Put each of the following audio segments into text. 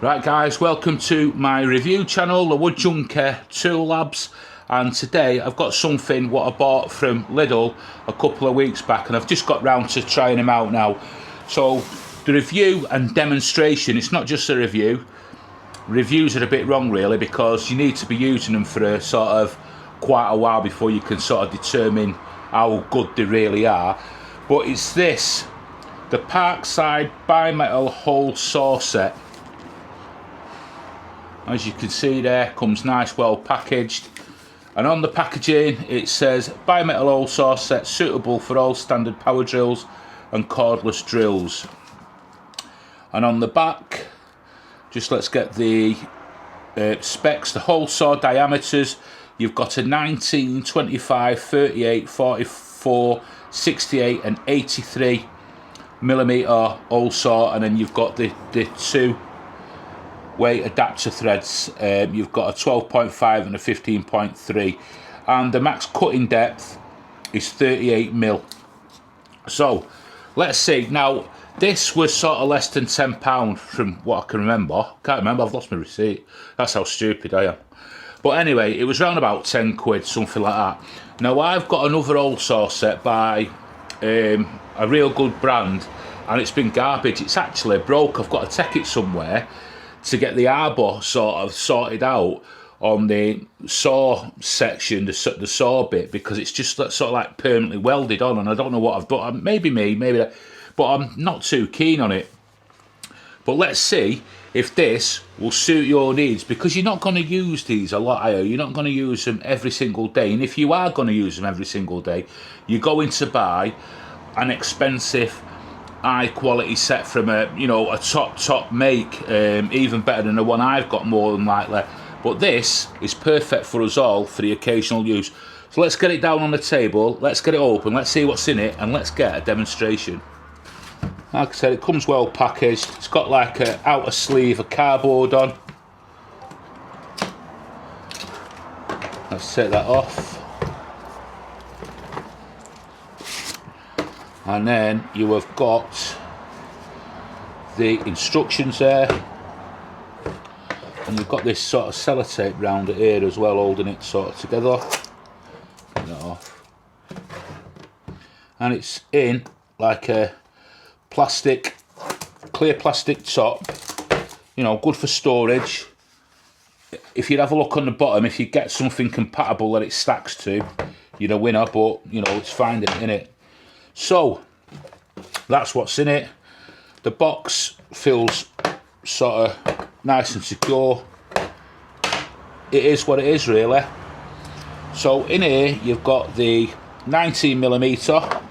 Right guys, welcome to my review channel, the Wood Junker Tool Labs, and today I've got something what I bought from Lidl a couple of weeks back, and I've just got round to trying them out now. So the review and demonstration, it's not just a review. Reviews are a bit wrong really, because you need to be using them for a sort of quite a while before you can sort of determine how good they really are. But it's this, the Parkside bimetal hole saw set. As you can see there, comes nice, well packaged, and on the packaging it says bimetal hole saw set suitable for all standard power drills and cordless drills. And on the back, just let's get the specs. The hole saw diameters, you've got a 19, 25, 38, 44, 68 and 83 millimeter hole saw, and then you've got the two weight adapter threads. You've got a 12.5 and a 15.3, and the max cutting depth is 38 mil. So let's see. Now this was sort of less than £10 from what I can remember. Can't remember, I've lost my receipt. That's how stupid I am. But anyway, it was around about 10 quid, something like that. Now I've got another hole saw set by a real good brand, and it's been garbage. It's actually broke. I've got to take it somewhere to get the arbor sort of sorted out on the saw section, the saw bit, because it's just sort of like permanently welded on, and I don't know what I've done. Maybe me, maybe that, but I'm not too keen on it. But let's see if this will suit your needs, because you're not going to use these a lot, are you? You're not going to use them every single day, and if you are going to use them every single day, you're going to buy an expensive high quality set from a top make, even better than the one I've got more than likely. But this is perfect for us all for the occasional use. So let's get it down on the table, let's get it open, let's see what's in it, and let's get a demonstration. Like I said, it comes well packaged. It's got like a outer sleeve of cardboard on. Let's take that off. And then you have got the instructions there, and you've got this sort of sellotape round it here as well, holding it sort of together. Get that off. And it's in like a plastic, clear plastic top, good for storage. If you have a look on the bottom, if you get something compatible that it stacks to, you're a winner, but it's finding it in it. So that's what's in it. The box feels sort of nice and secure. It is what it is really. So in here you've got the 19mm,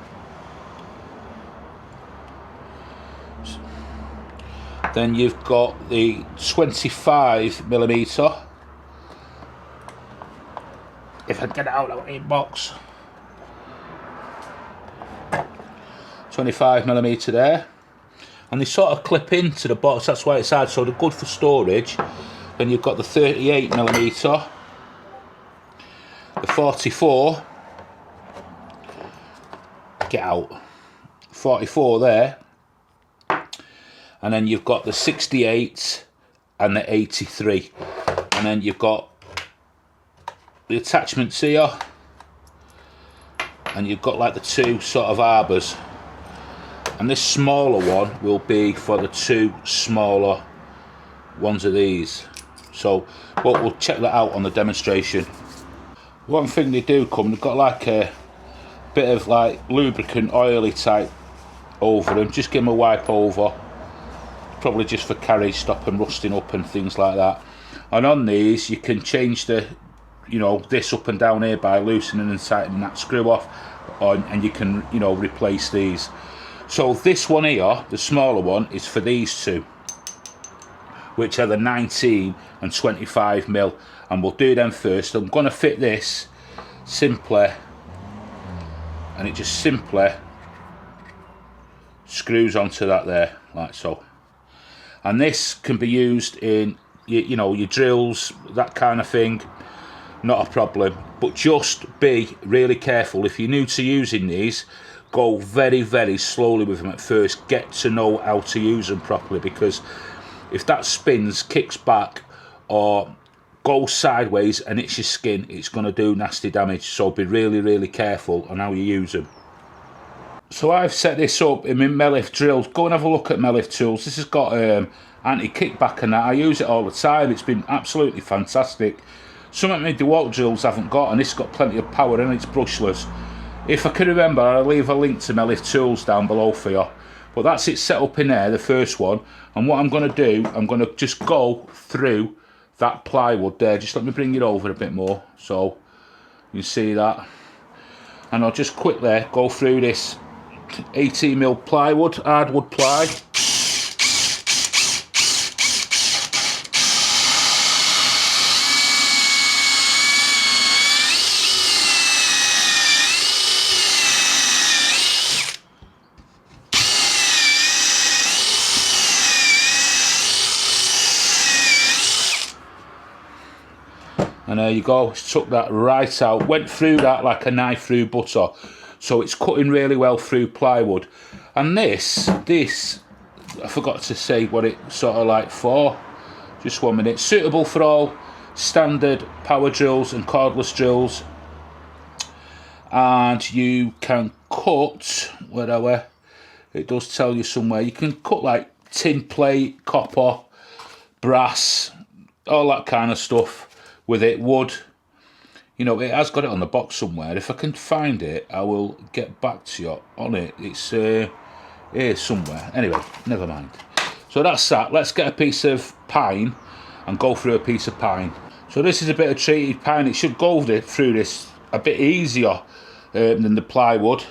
then you've got the 25mm. If I get it out of the box, 25mm there, and they sort of clip into the box, that's why it's hard, so they're good for storage. Then you've got the 38mm, the 44, get out, 44 there, and then you've got the 68 and the 83, and then you've got the attachments here, and you've got like the two sort of arbors. And this smaller one will be for the two smaller ones of these. So we'll check that out on the demonstration. One thing they do come, they've got like a bit of like lubricant oily type over them. Just give them a wipe over. Probably just for carriage, stop them rusting up and things like that. And on these you can change the, this up and down here by loosening and tightening that screw off, and you can, replace these. So this one here, the smaller one, is for these two, which are the 19 and 25mm, and we'll do them first. I'm going to fit this simply, and it just simply screws onto that there, like so. And this can be used in, your drills, that kind of thing, not a problem. But just be really careful. If you're new to using these, go very, very slowly with them at first. Get to know how to use them properly, because if that spins, kicks back, or goes sideways and hits your skin, it's going to do nasty damage. So be really, really careful on how you use them. So I've set this up in my Melif drills. Go and have a look at Melif tools. This has got anti-kickback and that. I use it all the time. It's been absolutely fantastic. Some of my DeWalt drills haven't got, and this has got plenty of power and it's brushless. If I can remember, I'll leave a link to Melif tools down below for you. But that's it set up in there, the first one. And what I'm going to do, I'm going to just go through that plywood there. Just let me bring it over a bit more so you see that. And I'll just quickly go through this 18mm plywood, hardwood ply. And there you go, took that right out, went through that like a knife through butter. So it's cutting really well through plywood. And this, I forgot to say what it's sort of like for. Just 1 minute. Suitable for all standard power drills and cordless drills. And you can cut, whatever, it does tell you somewhere, you can cut like tin plate, copper, brass, all that kind of stuff with it, wood. You know, it has got it on the box somewhere. If I can find it, I will get back to you on it. It's here somewhere. Anyway, never mind. So that's that. Let's get a piece of pine and go through a piece of pine. So this is a bit of treated pine. It should go through this a bit easier than the plywood.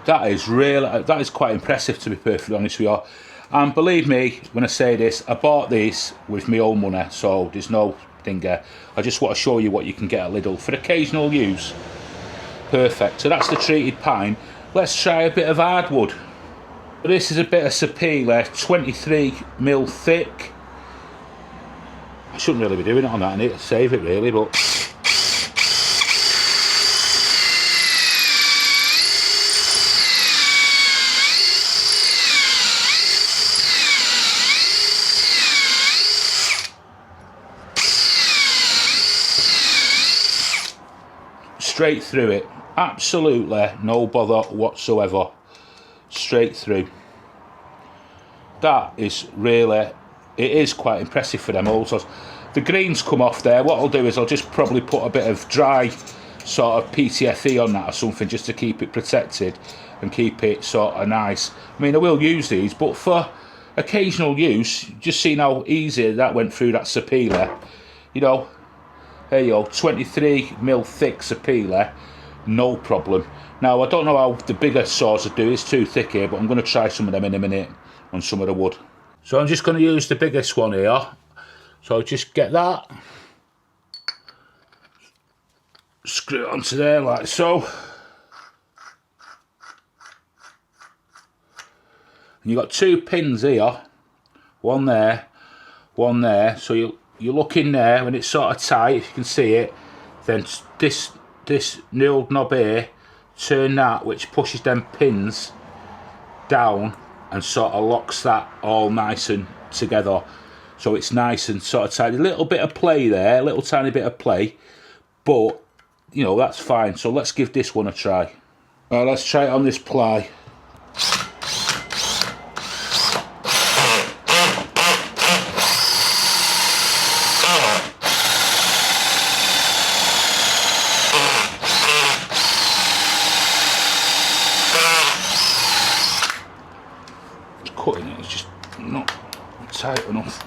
That is quite impressive, to be perfectly honest with you. And believe me when I say this, I bought these with my own money, so there's no dinger. I just want to show you what you can get at Lidl for occasional use. Perfect. So that's the treated pine. Let's try a bit of hardwood. This is a bit of sapele, 23mm thick. I shouldn't really be doing it on that, I need to save it really, but straight through it, absolutely no bother whatsoever, straight through. That is really, it is quite impressive for them also. The greens come off there. What I'll do is I'll just probably put a bit of dry sort of PTFE on that or something just to keep it protected and keep it sort of nice. I mean, I will use these, but for occasional use, just seeing how easy that went through that sapele, you know. There you go, 23mm thick sapele, no problem. Now, I don't know how the bigger saws would do, it's too thick here, but I'm going to try some of them in a minute on some of the wood. So I'm just going to use the biggest one here. So just get that, screw it onto there like so. And you've got two pins here, one there, so you look in there when it's sort of tight, if you can see it, then this nailed knob here, turn that, which pushes them pins down and sort of locks that all nice and together. So it's nice and sort of tight. A little bit of play there, a little tiny bit of play, but you know, that's fine. So let's give this one a try. Let's try it on this ply. Cutting it, it's just not tight enough.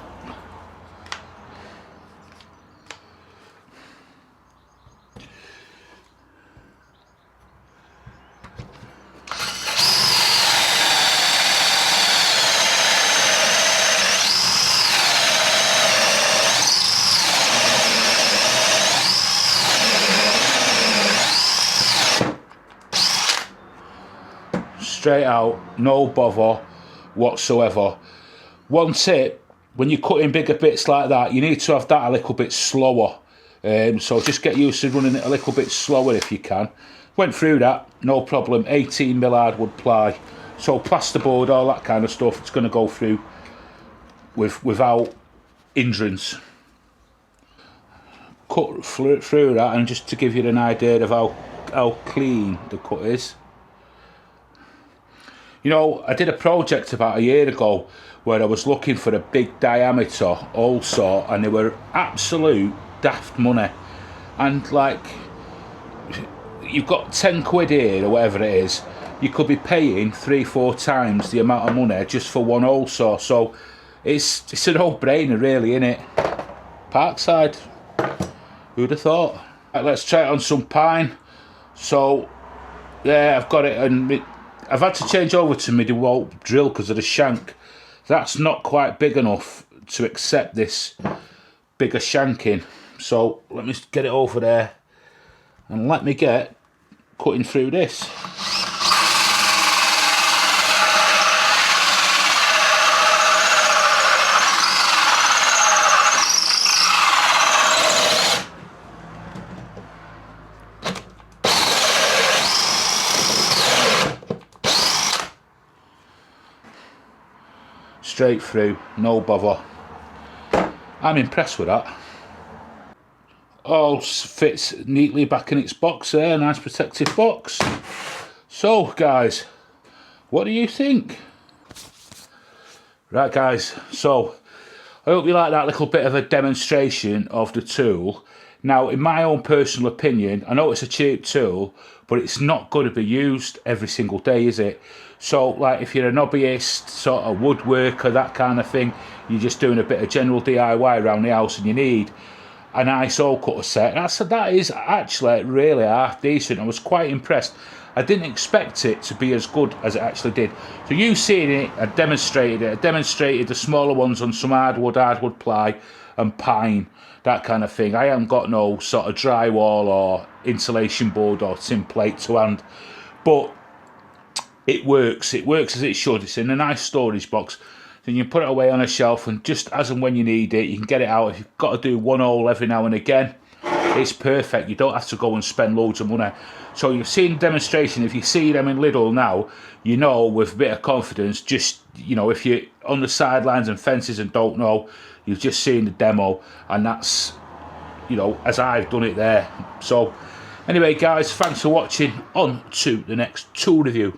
Straight out, no bother whatsoever. One tip, when you're cutting bigger bits like that, you need to have that a little bit slower. So just get used to running it a little bit slower if you can. Went through that, no problem. 18mm hardwood ply. So plasterboard, all that kind of stuff, it's going to go through without hindrance. Cut through that, and just to give you an idea of how clean the cut is. You know, I did a project about a year ago where I was looking for a big diameter hole saw, and they were absolute daft money. And like, you've got 10 quid here or whatever it is, you could be paying 3-4 times the amount of money just for one hole saw. So it's a no-brainer really, innit? Parkside, who'd have thought? Right, let's try it on some pine. So yeah, I've got it, and I've had to change over to my DeWalt drill because of the shank. That's not quite big enough to accept this bigger shanking. So let me get it over there and let me get cutting through this. Straight through, no bother. I'm impressed with that. All fits neatly back in its box there, nice protective box. So guys, what do you think? Right guys, so I hope you like that little bit of a demonstration of the tool. Now, in my own personal opinion, I know it's a cheap tool, but it's not going to be used every single day, is it? So, like, if you're a hobbyist, sort of woodworker, that kind of thing, you're just doing a bit of general DIY around the house and you need a nice hole cutter set. That is actually really half decent. I was quite impressed. I didn't expect it to be as good as it actually did. So you seeing it, I demonstrated it. I demonstrated the smaller ones on some hardwood ply and pine, that kind of thing. I haven't got no sort of drywall or insulation board or tin plate to hand, but it works as it should. It's in a nice storage box. Then you put it away on a shelf, and just as and when you need it, you can get it out. If you've got to do one hole every now and again, it's perfect. You don't have to go and spend loads of money. So you've seen the demonstration. If you see them in Lidl now, you know with a bit of confidence, just, you know, if you're on the sidelines and fences and don't know, you've just seen the demo, and that's, you know, as I've done it there. So anyway guys, thanks for watching. On to the next tool review.